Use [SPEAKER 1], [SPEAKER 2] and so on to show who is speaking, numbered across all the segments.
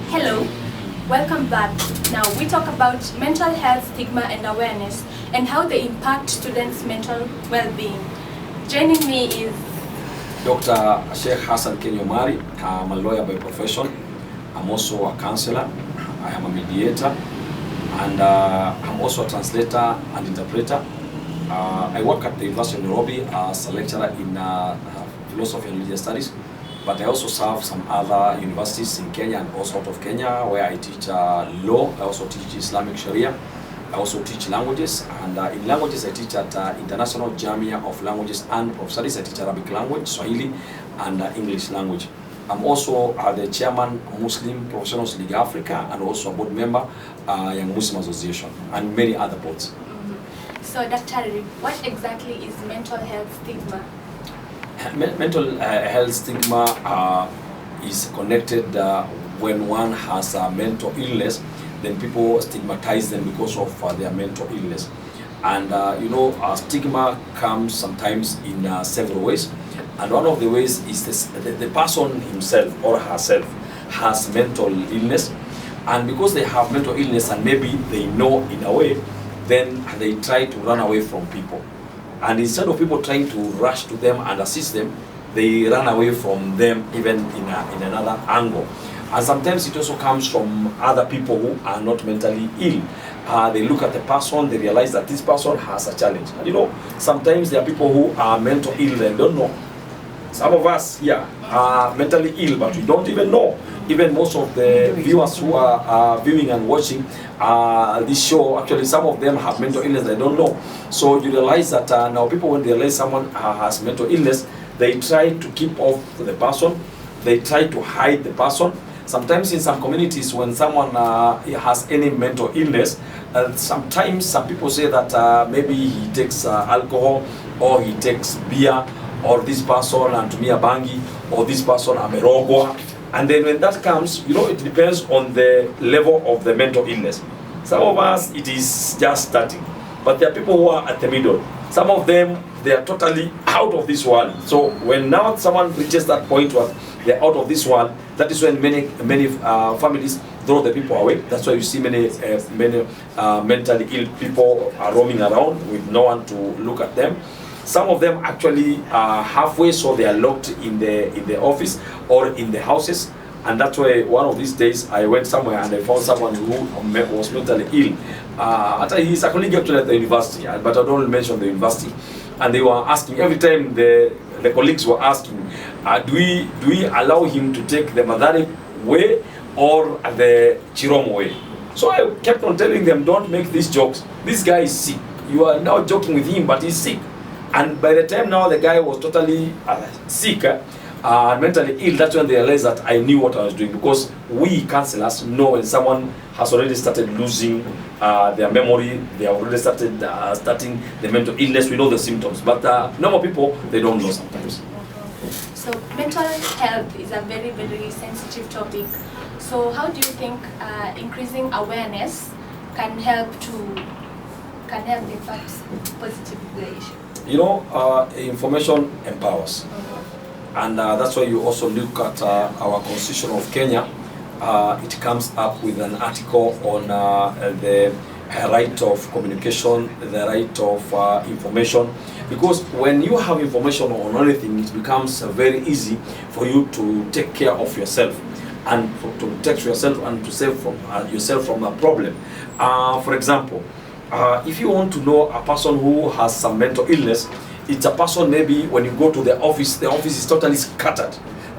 [SPEAKER 1] Hello, welcome back. Now we talk about mental health stigma and awareness and how they impact students' mental well-being. Joining me is
[SPEAKER 2] Dr. Sheikh Hassan. I'm a lawyer by profession. I'm also a counselor. I am a mediator, and I'm also a translator and interpreter. I work at the University of Nairobi as a lecturer in philosophy and religious studies, but I also serve some other universities in Kenya and also out of Kenya, where I teach law. I also teach Islamic Sharia. I also teach languages, and in languages I teach at International Jamia of Languages and Prof Studies. I teach Arabic language, Swahili, and English language. I'm also the chairman of Muslim Professionals League Africa, and also a board member Young Muslim Association, and many other boards.
[SPEAKER 1] So, Dr. what exactly is mental health stigma?
[SPEAKER 2] Mental health stigma is connected when one has a mental illness. Then people stigmatize them because of their mental illness. And stigma comes sometimes in several ways. And one of the ways is the person himself or herself has mental illness. And because they have mental illness and maybe they know in a way, then they try to run away from people. And instead of people trying to rush to them and assist them, they run away from them even in another angle. And sometimes it also comes from other people who are not mentally ill. They look at the person, they realize that this person has a challenge. And sometimes there are people who are mentally ill and don't know. Some of us here are mentally ill, but we don't even know. Even most of the viewers who are viewing and watching this show, actually some of them have mental illness, they don't know. So you realize that now people, when they realize someone has mental illness, they try to keep off the person, they try to hide the person. Sometimes in some communities, when someone has any mental illness, sometimes some people say that maybe he takes alcohol, or he takes beer, or this person anatumia bangi, or this person amerogwa. And then when that comes, it depends on the level of the mental illness. Some of us, it is just starting. But there are people who are at the middle. Some of them, they are totally out of this world. So when now someone reaches that point where they're out of this world, that is when many families throw the people away. That's why you see many mentally ill people are roaming around with no one to look at them. Some of them actually are halfway, so they are locked in the office or in the houses. And that's why one of these days I went somewhere and I found someone who was mentally ill. He's a colleague actually at the university, but I don't mention the university. And they were asking, every time the colleagues were asking, do we allow him to take the Madari way or the Chiromo way? So I kept on telling them, don't make these jokes. This guy is sick. You are now joking with him, but he's sick. And by the time now the guy was totally sick, mentally ill, that's when they realized that I knew what I was doing. Because we counselors know when someone has already started losing their memory, they have already starting the mental illness, we know the symptoms. But normal people, they don't know sometimes.
[SPEAKER 1] So mental health is a very, very sensitive topic. So how do you think increasing awareness can help impact positively the issue?
[SPEAKER 2] Information empowers. And that's why you also look at our Constitution of Kenya. It comes up with an article on the right of communication, the right of information. Because when you have information on anything, it becomes very easy for you to take care of yourself and to protect yourself and to save yourself from a problem. For example, if you want to know a person who has some mental illness, it's a person maybe when you go to the office is totally scattered.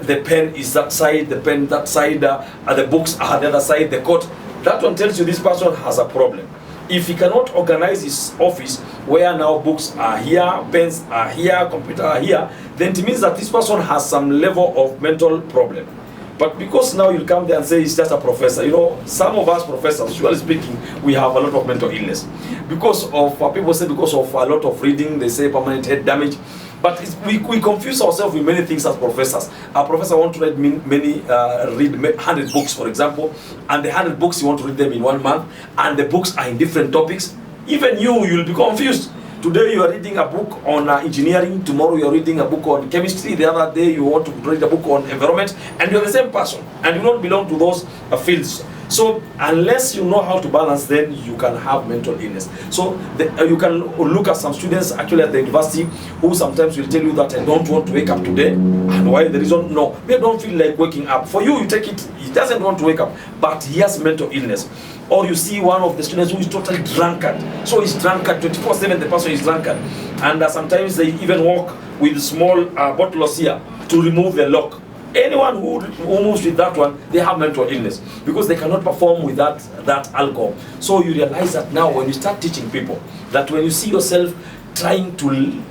[SPEAKER 2] The pen is that side, the pen that side, the books are the other side, the coat. That one tells you this person has a problem. If he cannot organize his office where now books are here, pens are here, computer are here, then it means that this person has some level of mental problem. But because now you'll come there and say it's just a professor, some of us professors, usually speaking, we have a lot of mental illness. Because of, people say because of a lot of reading, they say permanent head damage. But we confuse ourselves with many things as professors. A professor wants to read read 100 books, for example, and the 100 books you want to read them in 1 month, and the books are in different topics. Even you'll be confused. Today you are reading a book on engineering, tomorrow you are reading a book on chemistry, the other day you want to read a book on environment, and you are the same person, and you don't belong to those fields. So unless you know how to balance, then you can have mental illness. So you can look at some students actually at the university who sometimes will tell you that I don't want to wake up today, and why the reason? No, they don't feel like waking up. For you, you take it, he doesn't want to wake up, but he has mental illness. Or you see one of the students who is totally drunkard. So he's drunkard 24/7, the person is drunkard. And sometimes they even walk with small bottles here to remove the lock. Anyone who moves with that one, they have mental illness because they cannot perform with that alcohol. So you realize that now when you start teaching people, that when you see yourself trying to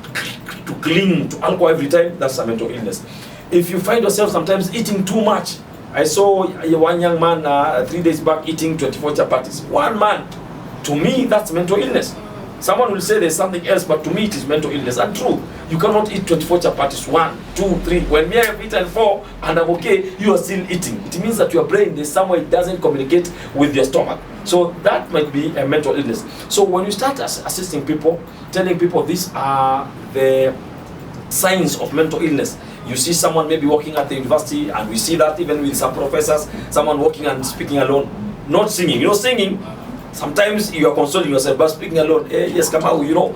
[SPEAKER 2] cling to alcohol every time, that's a mental illness. If you find yourself sometimes eating too much, I saw one young man 3 days back eating 24 chapatis. One man. To me, that's mental illness. Someone will say there's something else, but to me it is mental illness. And true, you cannot eat 24 chapatis, 1, 2, 3. When me I have eaten 4 and I'm okay, you are still eating. It means that your brain, there's somewhere it doesn't communicate with your stomach. So that might be a mental illness. So when you start assisting people, telling people these are the signs of mental illness, you see someone maybe working at the university, and we see that even with some professors, someone working and speaking alone, not singing. You know, singing, sometimes you are consoling yourself, but speaking alone, yes, Kamau, you know,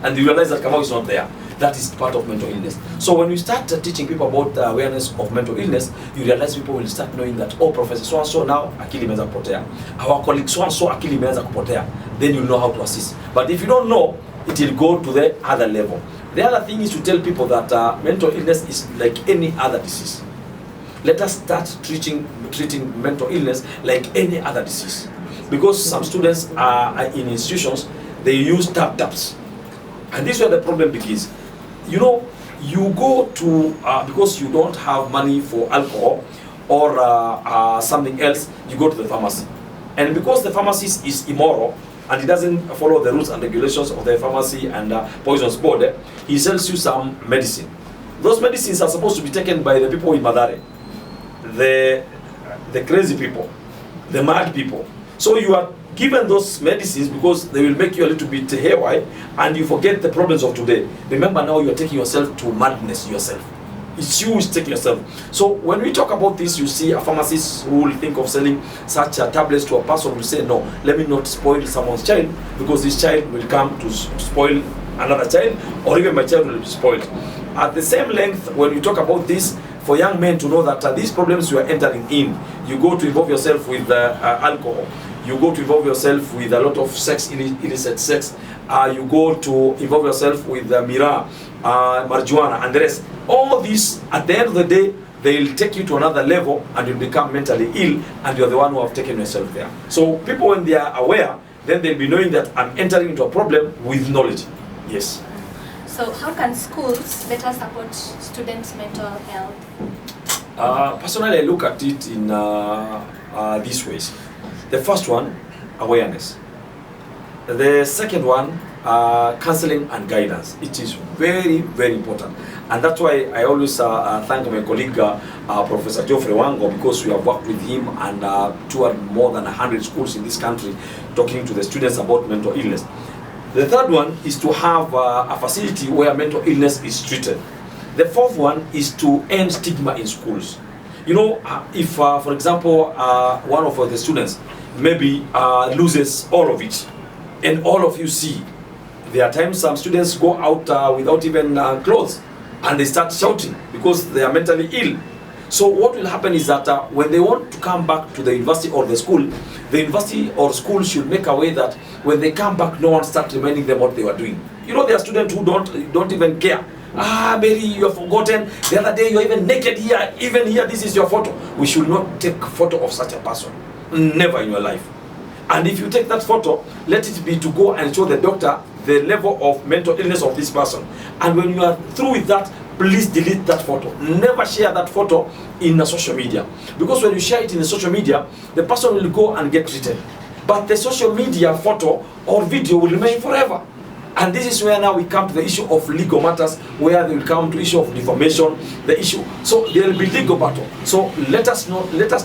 [SPEAKER 2] and you realize that Kamau is not there. That is part of mental illness. So when we start teaching people about the awareness of mental illness, you realize people will start knowing that, oh, Professor so-and-so now, akili imeanza kupotea. Our colleague so-and-so, akili imeanza kupotea. Then you know how to assist. But if you don't know, it will go to the other level. The other thing is to tell people that mental illness is like any other disease. Let us start treating mental illness like any other disease. Because some students are in institutions, they use taps. And this is where the problem begins. You know, you go to, because you don't have money for alcohol or something else, you go to the pharmacy. And because the pharmacist is immoral, and he doesn't follow the rules and regulations of the pharmacy and poisons board, he sells you some medicine. Those medicines are supposed to be taken by the people in Madare, the crazy people, the mad people. So you are given those medicines because they will make you a little bit haywire, and you forget the problems of today. Remember, now you are taking yourself to madness yourself. It's you who is taking yourself. So when we talk about this, you see a pharmacist who will think of selling such tablets to a person who will say, no, let me not spoil someone's child, because this child will come to spoil another child, or even my child will be spoiled. At the same length, when you talk about this, for young men to know that these problems you are entering in, you go to involve yourself with alcohol, you go to involve yourself with a lot of sex, illicit sex, you go to involve yourself with mirror, marijuana, and the rest. All these, at the end of the day, they'll take you to another level, and you'll become mentally ill, and you're the one who have taken yourself there. So people, when they are aware, then they'll be knowing that I'm entering into a problem with knowledge. Yes.
[SPEAKER 1] So how can schools better support students' mental health?
[SPEAKER 2] Personally, I look at it in these ways. The first one, awareness. The second one, counseling and guidance. It is very, very important. And that's why I always thank my colleague, Professor Geoffrey Wango, because we have worked with him and toured more than 100 schools in this country, talking to the students about mental illness. The third one is to have a facility where mental illness is treated. The fourth one is to end stigma in schools. You know, if, for example, one of the students maybe loses all of it, and all of you see, there are times some students go out without even clothes, and they start shouting because they are mentally ill. So what will happen is that when they want to come back to the university or the university or school should make a way that when they come back, no one starts reminding them what they were doing. You know, there are students who don't even care. Mary, you have forgotten. The other day you are even naked here. Even here, this is your photo. We should not take photo of such a person. Never in your life. And if you take that photo, let it be to go and show the doctor the level of mental illness of this person. And when you are through with that, please delete that photo. Never share that photo in social media. Because when you share it in the social media, the person will go and get treated. But the social media photo or video will remain forever. And this is where now we come to the issue of legal matters, where they will come to issue of defamation, the issue. So there will be legal battle. So let us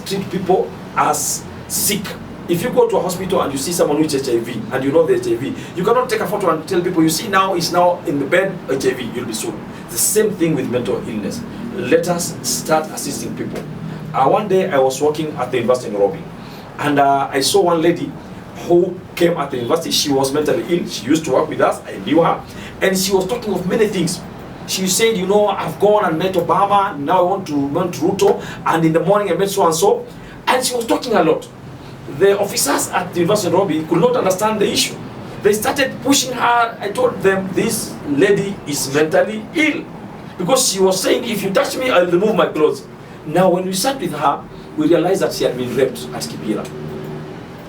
[SPEAKER 2] treat people as sick. If you go to a hospital and you see someone with HIV and you know the HIV, you cannot take a photo and tell people, you see now is now in the bed, HIV, you'll be sued. The same thing with mental illness. Let us start assisting people. One day I was working at the university in Nairobi, and I saw one lady who came at the university. She was mentally ill. She used to work with us. I knew her, and she was talking of many things. She said, you know, I've gone and met Obama, now I want to meet Ruto, and in the morning I met so and so, and she was talking a lot. The officers at the University of Nairobi could not understand the issue. They started pushing her. I told them, this lady is mentally ill, because she was saying, if you touch me, I'll remove my clothes. Now when we sat with her, we realized that she had been raped at Kibera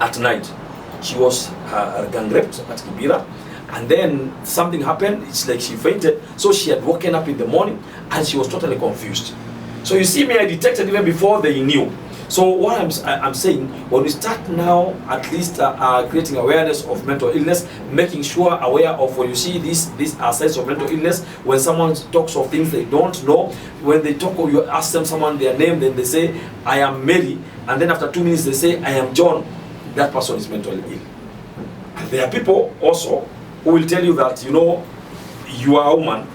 [SPEAKER 2] at night. She was gang raped at Kibera, and then something happened. It's like she fainted, so she had woken up in the morning and she was totally confused. So you see me, I detected even before they knew. So what I'm saying, when we start now, at least creating awareness of mental illness, making sure aware of when you see these signs of mental illness, when someone talks of things they don't know, when they talk or you ask them someone their name, then they say, I am Mary, and then after 2 minutes they say, I am John, that person is mentally ill. And there are people also who will tell you that, you know, you are a woman,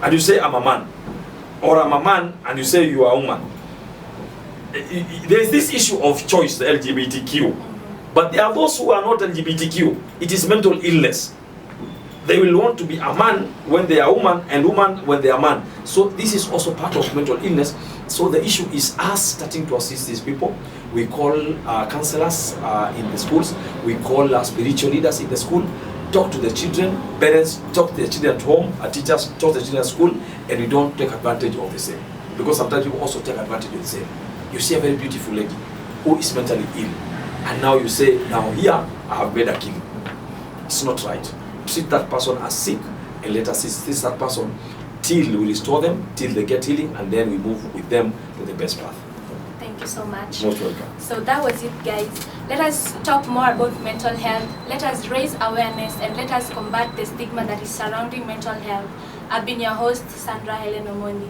[SPEAKER 2] and you say, I'm a man. Or I'm a man, and you say you are a woman. There is this issue of choice, the LGBTQ. But there are those who are not LGBTQ. It is mental illness. They will want to be a man when they are a woman, and woman when they are a man. So this is also part of mental illness. So the issue is us starting to assist these people. We call counselors in the schools. We call spiritual leaders in the school. Talk to the children. Parents talk to the children at home. Teachers talk to the children at school. And we don't take advantage of the same. Because sometimes you also take advantage of the same. You see a very beautiful lady who is mentally ill, and now you say, now here I have made a killing. It's not right. Treat that person as sick and let us assist that person till we restore them, till they get healing, and then we move with them to the best path.
[SPEAKER 1] Thank you so much.
[SPEAKER 2] Most welcome.
[SPEAKER 1] So that was it, guys. Let us talk more about mental health. Let us raise awareness and let us combat the stigma that is surrounding mental health. I've been your host, Sandra Helen Omondi.